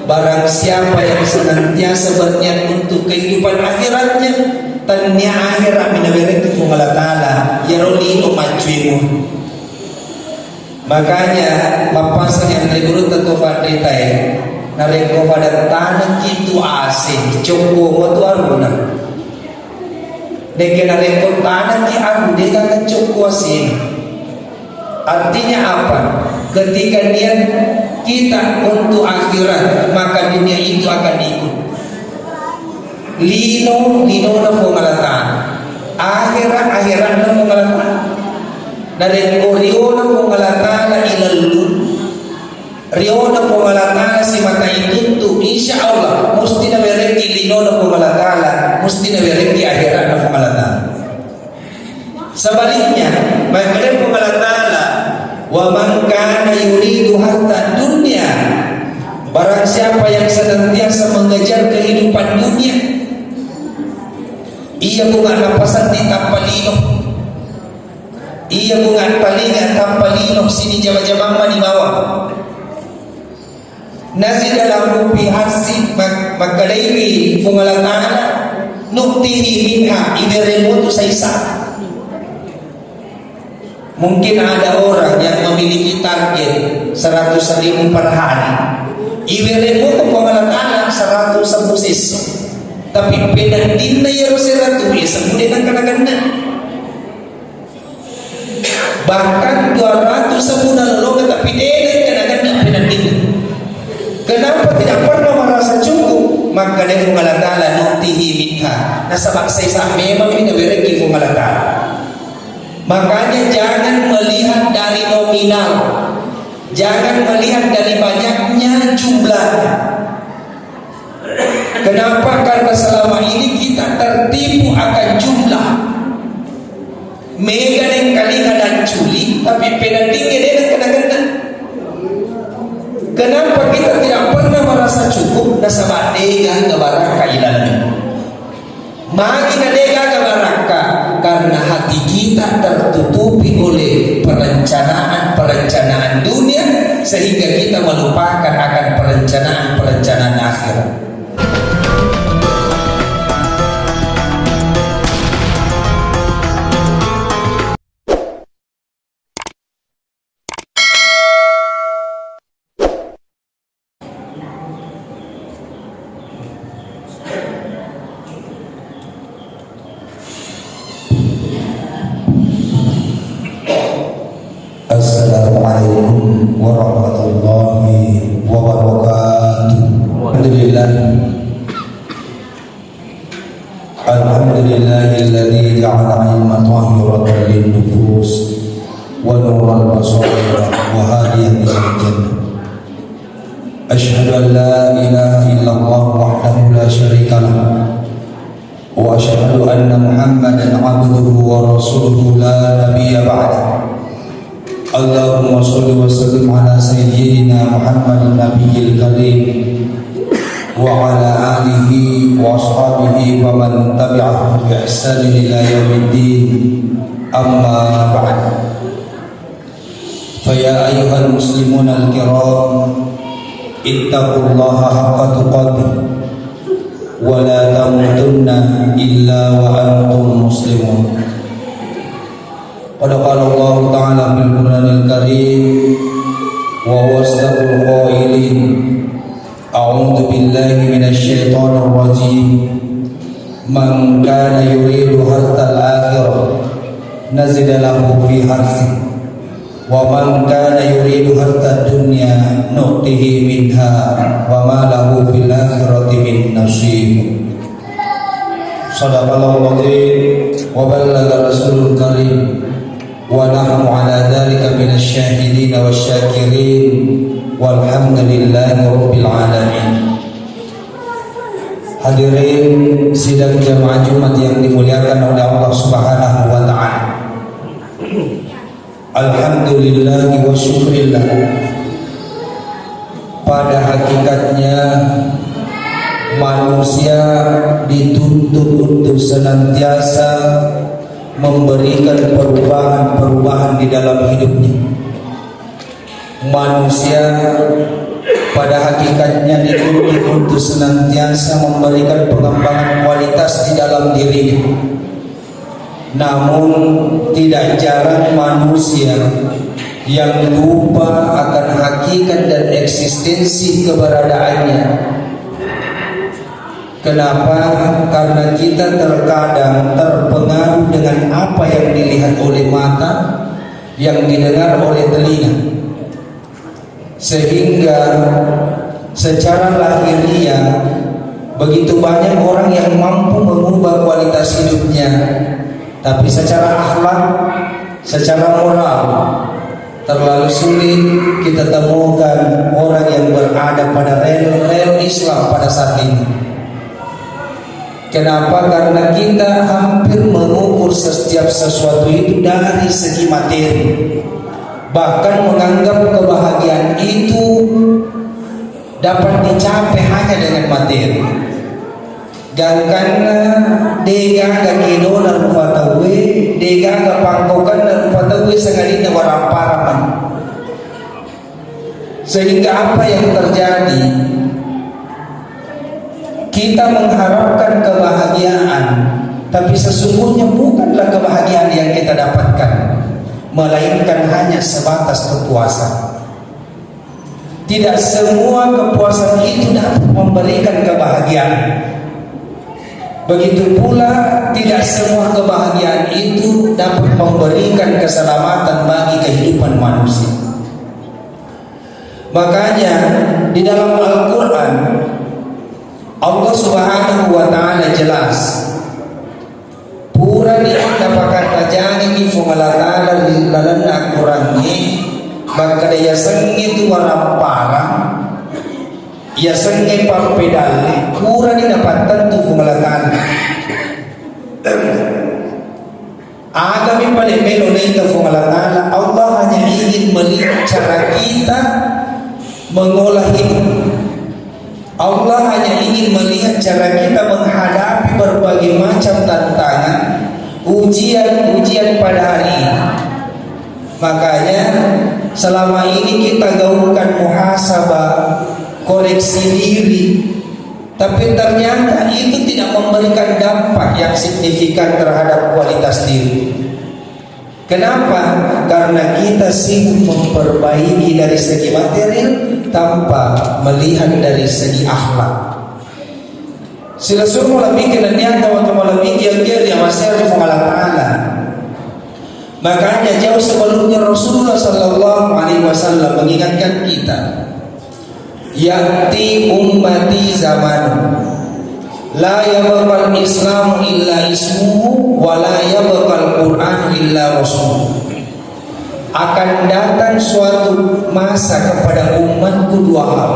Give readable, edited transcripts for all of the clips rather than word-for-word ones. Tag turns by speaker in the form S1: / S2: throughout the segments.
S1: barang siapa yang senantiasa berniat untuk kehidupan akhiratnya, tanya akhirat minabereki kung Allah Ta'ala yarolino majuimu. Makanya mapasang yang negurut atau fadetay nareko pada tanah kitu asing coko mo tu aruna deke nareko tanah ki aru deka kan coko asing. Artinya apa? Ketika niat kita untuk akhirat, maka dunia itu akan ikut. Lino na pengalatan, akhirat na pengalatan. Dari Rio na pengalatan ilalu, Rio na pengalatan si mata itu tu, insya Allah mesti na bereki lino na pengalatan, mesti na bereki akhirat na pengalatan. Sebaliknya, bagaimana pengalatan? Wa man kana yuridu harta dunia, barang siapa yang senantiasa mengejar kehidupan dunia, ia bunga napasan di tampalino, ia bunga talinga tampalino sini jama-jama di bawah. Nasi dalam pihasi magkadaiwi fungalatana nuktihi minha iberemotu saisa. Mungkin ada orang yang memiliki target 100.000 per hari. Iweremo ko pangalan 100 sebusis. Tapi pedang din na yero 100 ya semudah ng kanaganda. Bahkan 200 semudah lologa tapi deden kanaganda pedang din. Kenapa tidak pernah merasa cukup? Maka dia fungalatala nuktihi minha. Nasa baksay sa memang minabereki fungalatala. Makanya jangan melihat dari nominal, jangan melihat dari banyaknya jumlahnya. Kenapa? Karena selama ini kita tertipu akan jumlah. Mega yang kali dan culi, tapi penandingnya dia kena-kena. Kenapa kita tidak pernah merasa cukup? Nasabah dega ke baraka ilalnya. Magi na dega ke baraka. Karena hati kita tertutupi oleh perencanaan dunia, sehingga kita melupakan akan perencanaan akhirat.
S2: Assalamualaikum warahmatullahi wabarakatuh. Alhamdulillahilladzi ja'ala ilma tahiratan lin-nufus wa nuran basair wa hadiyan ilal jannah. Asyhadu an la ilaha illallah wahdahu la syarika lah wa asyhadu anna Muhammadan 'abduhu wa rasuluhu la nabiyya ba'dahu. Allahumma sholli wa sallim ala sayyidina Muhammadin nabiyil karim wa ala alihi wa ashabihi wa man tabi'ahum bi ihsanin ila yaumiddin. Amma ba'd. Fa ya ayyuhal muslimuna al-kiram, ittaqullaha haqqa tuqatih wa la tamutunna illa wa antum muslimun. Qad qala Allah Ta'ala fil Qur'anil Karim wa huwa asdaqul qailin. A'udzu billahi minasy syaithanir rajim. Man kana yuridu hartal akhirah nazid lahu fi harthi wa man kana yuridu hartad dunya nu'tihi minha wa ma lahu fil akhirati min nasib. Shadaqallahu azim wa ballagha rasulul karim wa nahnu ala dhalika minasy syahidin wasyakirin walhamdulillahi rabbil alamin. Hadirin sidang jamaah Jumat yang dimuliakan oleh Allah Subhanahu wa taala. Alhamdulillah wa syukrillah. Pada hakikatnya manusia dituntut untuk senantiasa memberikan perubahan-perubahan di dalam hidupnya. Manusia pada hakikatnya dituntut untuk senantiasa memberikan pengembangan kualitas di dalam dirinya. Namun tidak jarang manusia yang lupa akan hakikat dan eksistensi keberadaannya. Kenapa? Karena kita terkadang terpengaruh dengan apa yang dilihat oleh mata, yang didengar oleh telinga, sehingga secara lahiriah begitu banyak orang yang mampu mengubah kualitas hidupnya, tapi secara akhlak, secara moral terlalu sulit kita temukan orang yang berada pada rel Islam pada saat ini. Kenapa? Karena kita hampir mengukur setiap sesuatu itu dari segi materi, bahkan menganggap kebahagiaan itu dapat dicapai hanya dengan materi. Gangkana dega gakidola rupatawe, dega gapangkokan rupatawe sangalina waramparaman. Sehingga apa yang terjadi? Kita mengharapkan kebahagiaan, tapi sesungguhnya bukanlah kebahagiaan yang kita dapatkan, melainkan hanya sebatas kepuasan. Tidak semua kepuasan itu dapat memberikan kebahagiaan. Begitu pula tidak semua kebahagiaan itu dapat memberikan keselamatan bagi kehidupan manusia. Makanya di dalam Al-Quran Allah Subhanahu wa Ta'ala jelas pura ni dapakan tajani ki fumalatala lalan Al-Qurannya, maka dia sengi tu warna parang, ia sengi parpedal pura ni dapatan tu fumalatala. Agami paling melo na ito fumalatala. Allah hanya ingin melihat cara kita mengolah hidup. Allah hanya ingin melihat cara kita menghadapi berbagai macam tantangan, ujian-ujian pada hari ini. Makanya selama ini kita gaungkan muhasabah, koreksi diri, tapi ternyata itu tidak memberikan dampak yang signifikan terhadap kualitas diri. Kenapa? Karena kita sibuk memperbaiki dari segi material tanpa melihat dari segi akhlak. Sila suruh lebih kenanya atau lebih kial-kial yang masih ada Allah Ta'ala. Makanya jauh sebelumnya Rasulullah Sallallahu Alaihi Wasallam mengingatkan kita, ya'ti ummati zamanu la yabqal Islamu illa ismuhu wa la yabqal Qur'an illa rasul. Akan datang suatu masa kepada umatku dua hal.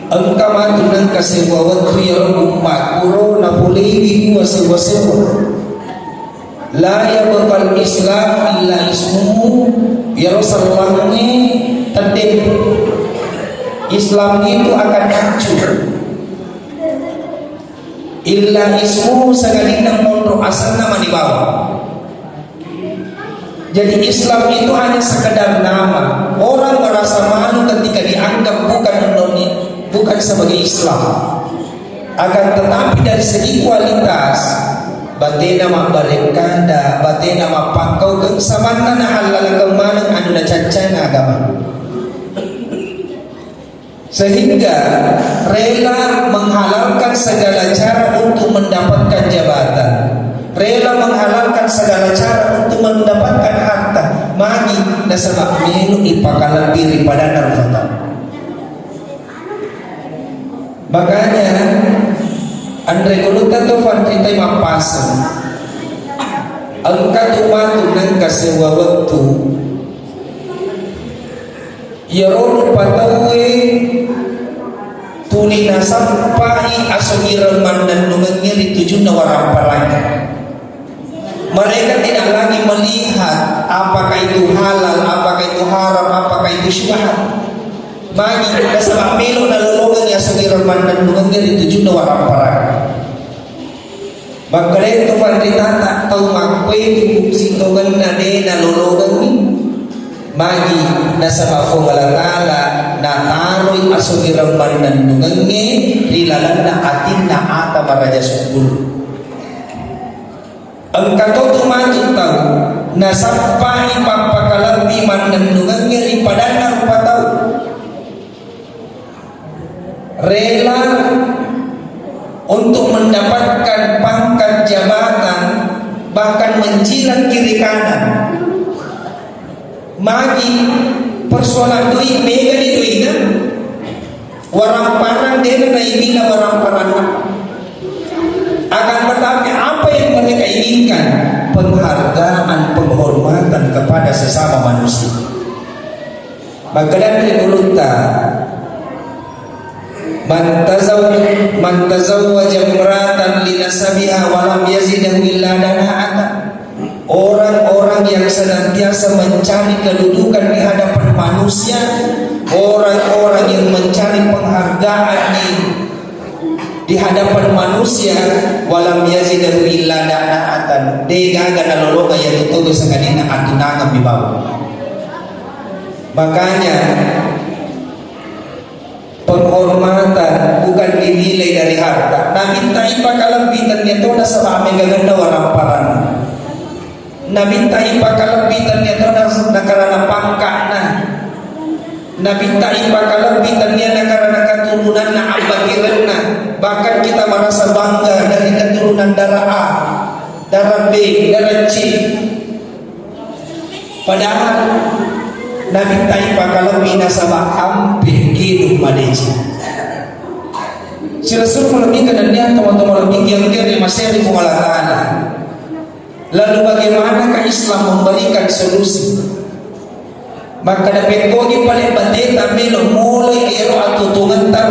S2: Engkau matunan kasewa waktu ya umat kuro na pulewi wasiwa. La yabqal Islam illa ismuhu, ya Rasulullah ini terdek. Islam itu akan hancur illa ismuhu sangalina mondok asal nama di bawah. Jadi Islam itu hanya sekedar nama. Orang merasa malu ketika dianggap bukan sebagai Islam. Akan tetapi dari segi kualitas batena mambarekanda, batena mapangkau kang samanna na halal kemana anu na cancana agama. Sehingga rela menghalalkan segala cara untuk mendapatkan jabatan, rela menghalalkan segala cara untuk mendapatkan harta, magi nasabak melu ipakalan diri pada narfata. Makanya Andre kulutan tu fantitai mapasan, angkat umatu nang kasewa waktu. Ya rolu patawe tuli nasampai asogiran mandan nungangir tujuh nawarampalanya. Mereka tidak lagi melihat apakah itu halal, apakah itu haram, apakah itu syubhat. Bagi dasar melo na lologan ya asogiran mandan nungangir tujuh nawarampalanya. Maka itu fandita tak tahu makwe itu sintogan na de na lologan ni.
S1: magi nasa mafong alatala na taroy asugirang manan nungangi rilalan na atin na ata maraja sukul. Ang katotomanan tau na sampai papakalambi manan nungangi ripadana rupatau rela untuk mendapatkan pangkat jabatan bahkan menjilat kiri kanan. Magi persoalan doi mega di doi na warang parang dena na ibina warang parang akan tetapi apa yang mereka inginkan penghargaan penghormatan kepada sesama manusia. Maka dari berunta man tazawwaja imratan linasabiha wa lam yazidahu illa dana'atan. Orang-orang yang senantiasa mencari kedudukan di hadapan manusia, orang-orang yang mencari penghargaan di hadapan manusia, walam yazidahu illa dana'atan. Degaga na lologa yang tutugo sa kanina atunangan di bawah. Makanya penghormatan bukan dinilai dari harta. Naminta ipakalambitan nito na sa aming gaganda warang parang. Naminta ipakalambitan nito na karana pangka na. Naminta ipakalambitan niya na karana katurunan na abagiran na. Bahkan kita merasa bangga dari keturunan darah A, darah B, darah C. Padahal naminta ipakalambitan sa hampir hidup malaysia. Sila suruh melebihkan dan dia teman-teman lebih yang kiri masih di Allah. Lalu bagaimanakah Islam memberikan solusi? Maka dapat kogi paling bateta melo mulai ero atau tungantar.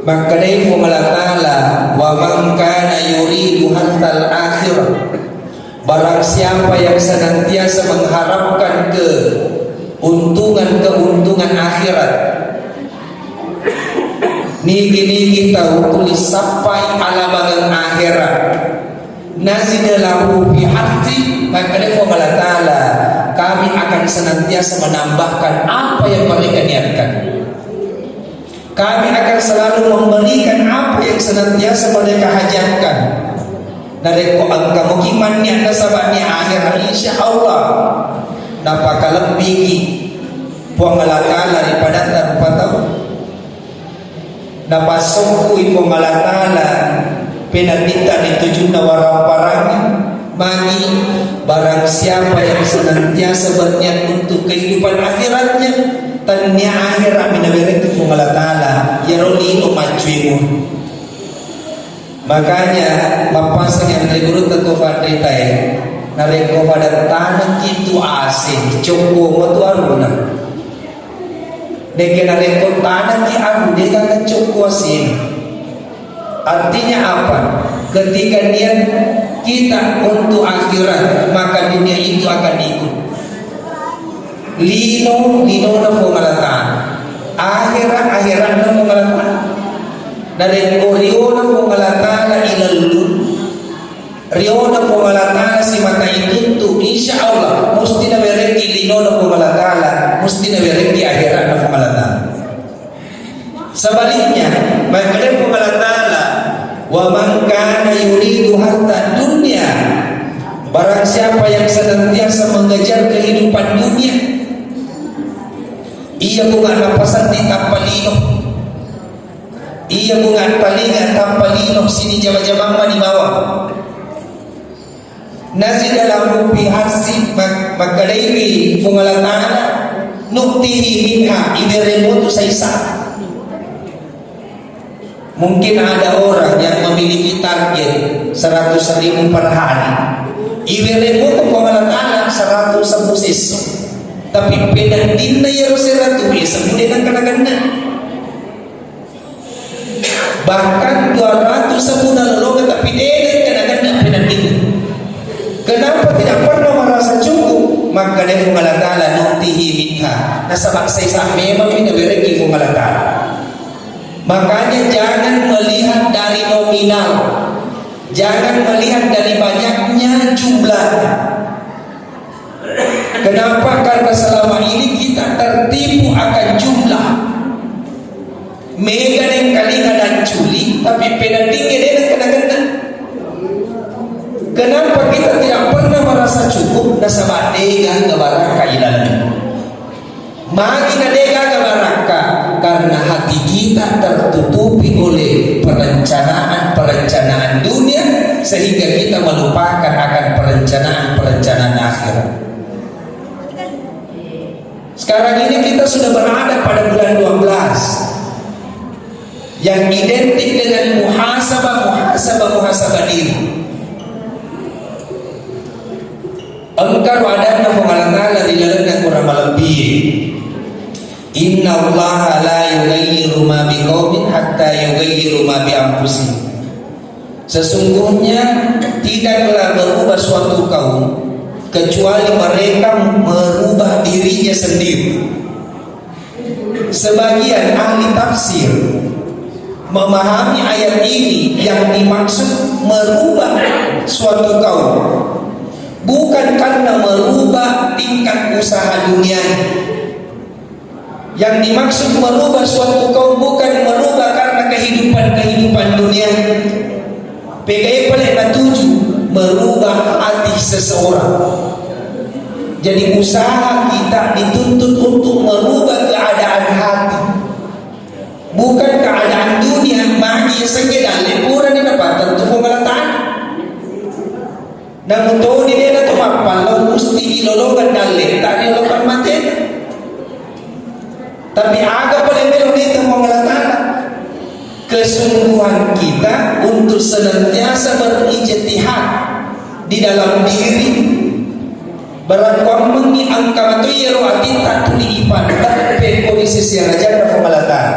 S1: Maka dari Allah wa man kana yuridu hatta al-akhirah. Barang siapa yang senantiasa mengharapkan keuntungan akhirat, niki tahu tulis sampai ala bagang akhirat, nazidalahu fi hati, maka dari Allah kami akan senantiasa menambahkan apa yang mereka niatkan. Kami akan selalu memberikan apa yang senantiasa mereka hajatkan. Dari ang kamukiman niya na sabani akhirat insyaallah napakalambigi puangalatala daripada tarupataw napasok ko ipuangalatala pinagdita ni tujuh na warang parangin magi barang siapa yang senantiasa berniat untuk kehidupan akhiratnya tanya akhirat minaberet ipuangalatala yarolino majuimu. Makanya mapasang yang regurut atau fadita nareko pada tanah itu asin coko motu aruna deke nareko tanah di aru deka kan coko asin. Artinya apa? Ketika niat kita untuk akhirat maka dunia itu akan ikut lino na pengalatan akhirat na pengalatan dari riona pengalatana ilalun riona pengalatana si mata itu tu insyaallah mesti na bereki linona pengalatana mesti na bereki akhirat na pengalatana. Sebaliknya maka dari pengalatana wa man kana yuridu hatta dunya, barang siapa yang senantiasa mengejar kehidupan dunia ia bukan napasan di tapalino. Ia bunga palingan tanpa linok sini jama-jama di bawah. Nasi dalam rupi harsi magkadaiwi fungalatana nuktihi minha iberemotu saisa. Mungkin ada orang yang memiliki target 100.000 per hari. Iberemotu fungalatana 100 sebusis. Tapi pedang dinda ya 100 ya semudah dan kena-kena. Bahkan 200 sebulan lalu tapi dia kadang-kadang pindah-pindah. Kenapa tidak pernah merasa cukup? Maka dia mengalatala nuktihi minha. Nasabak saya memang ini bereki mengalatala. Makanya jangan melihat dari nominal, jangan melihat dari banyaknya jumlah. mega yang kalinga dan culi, tapi penandingnya dia kena-kena. Kenapa kita tidak pernah merasa cukup nasabah dega gabaraka ilalan? Magi na dega gabaraka karena hati kita tertutupi oleh perencanaan dunia sehingga kita melupakan akan perencanaan akhirat. Sekarang ini kita sudah berada pada bulan 12 yang identik dengan muhasabah diri. Engkau ada na pengalangan di dalam kurang lebih. Inna Allah la yughayyiru ma biqaumin hatta yughayyiru ma bi anfusihim. Sesungguhnya tidaklah berubah suatu kaum kecuali mereka merubah dirinya sendiri. Sebagian ahli tafsir memahami ayat ini yang dimaksud merubah suatu kaum bukan karena merubah tingkat usaha dunia. Yang dimaksud merubah suatu kaum bukan merubah karena kehidupan dunia. PKI paling tuju merubah hati seseorang. Jadi usaha kita dituntut untuk merubah keadaan hati, bukan keadaan dunia. Magi sekedar liburan di dapat tentu pengalaman. Namun tahu di daerah tu apa? Lo mesti ilologan dalil, tak ilologan mati. Tapi agak paling belum itu pengalaman. Kesungguhan kita untuk senantiasa berijtihad di dalam diri. Berangkam mengi angka tu ya roati tak tuli ipan tapi kondisi siarajan pengalaman.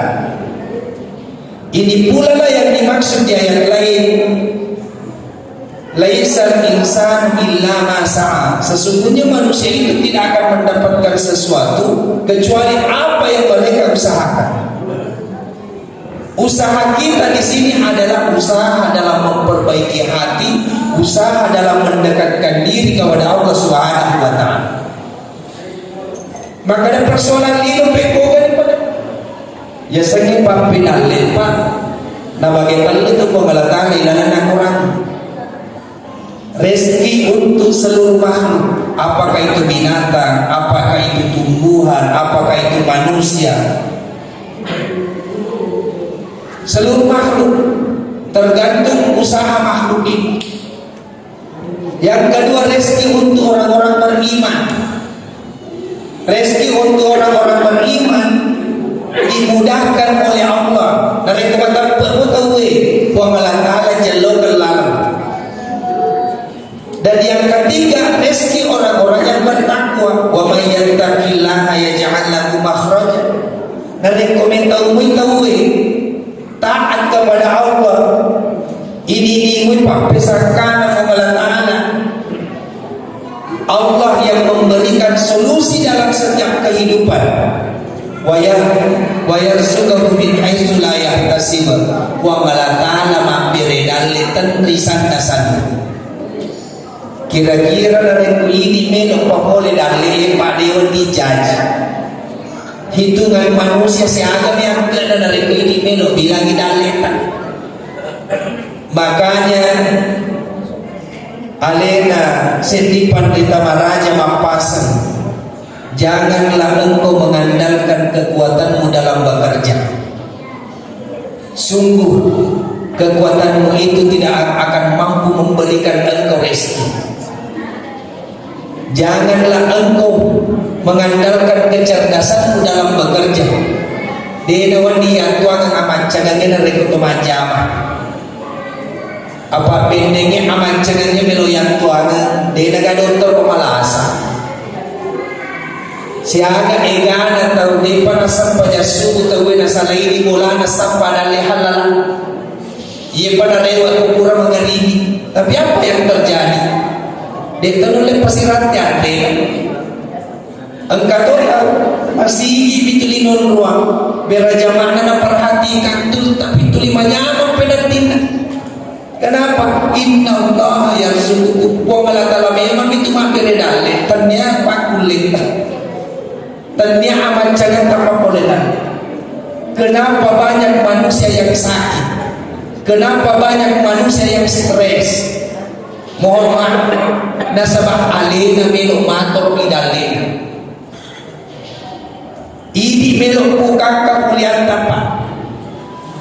S1: Ini pula lah yang dimaksud di ayat lain. Laisal insan illa ma sa'a. Sesungguhnya manusia itu tidak akan mendapatkan sesuatu kecuali apa yang mereka usahakan. Usaha kita di sini adalah usaha dalam memperbaiki hati, usaha dalam mendekatkan diri kepada Allah Subhanahu wa taala. Maka ada persoalan lilo pekogan pada ya sangi pampinal lepa na bagaimana itu pengalatan ilanan kurang. Rezeki untuk seluruh makhluk, apakah itu binatang, apakah itu tumbuhan, apakah itu manusia, seluruh makhluk tergantung usaha makhluk ini. Yang kedua, rezeki untuk orang-orang beriman. Rezeki untuk orang-orang beriman dimudahkan oleh Allah. Dari kata perbuatawe pengalatan jalur kelam. Dan yang ketiga, rezeki orang-orang yang bertakwa. Wa may yattaqillaha yaj'al lahu makhraja. Dari komentar tahu taat kepada Allah. Ini ingin papesakan pengalatan. Allah yang memberikan solusi dalam setiap kehidupan. Wa yarzuquhu min haitsu la yahtasib. Wa malatana mabiredal tenrisan dasan. Kira-kira dari ini melok pahole dalil Pak Dewan dijaji. Hitungan manusia seagam yang ada dari ini melok bilangi dalil. Makanya alena setipan di Tamaraja Mampasan, janganlah engkau mengandalkan kekuatanmu dalam bekerja. Sungguh kekuatanmu itu tidak akan mampu memberikan engkau rezeki. Janganlah engkau mengandalkan kecerdasanmu dalam bekerja. Denawan dia tuang aman cagangnya dari kutumajama. Apa pendengnya aman cagangnya melo yang tuang. Denaga dokter pemalasa. Siaga egana tau depa na sampa jasuku tau na salaini mula na sampa na lehalala. Ia pada lewat ukuran mengeribi. Tapi apa yang terjadi? Dia oleh pasiratnya dia. Engkau tahu masih bitulin ruang berjamaah na perhatikan tul tapi tulima nyaman pedatina. Kenapa? Inna Allah yarzuquhu wa la ta'ala memang itu mampir dalil tanya pakulit. Tanya aman jangan tanpa boleh. kenapa banyak manusia yang sakit, kenapa banyak manusia yang stres. Mohon maaf, nasabah alena melok mator idalena. Ini melok bukan kuliah tapak.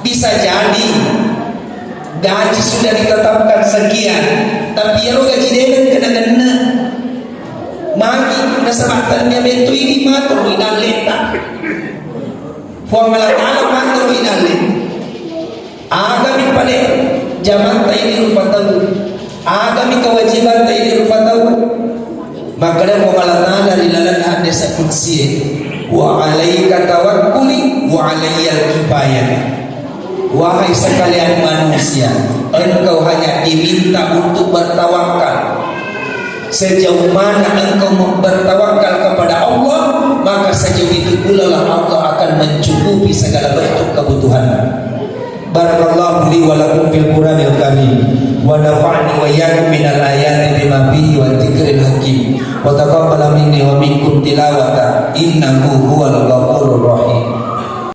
S1: Bisa jadi gaji sudah ditetapkan sekian, tapi ya lo gaji dengan kena magi nasabatannya betul ini matur idaleta. Fuang malakala matur idaleta. Agami pada zaman ini rupa tahu. Agami kewajiban ini rupa tahu. Maka dan mu'alatana lilalan hadis kursi wa alaika tawakkuli wa alayyal kifayah. Wahai sekalian manusia, engkau hanya diminta untuk bertawakal. Sejauh mana engkau bertawakal kepada Allah, maka sejauh itu pula lah Allah akan mencukupi segala bentuk kebutuhan. Barakallahu li wa lakum fil Qur'anil karim wa nafa'ni wa iyyakum minal ayati bima fihi wa dzikril hakim wa taqabbal minni wa minkum tilawata innahu huwal ghafurur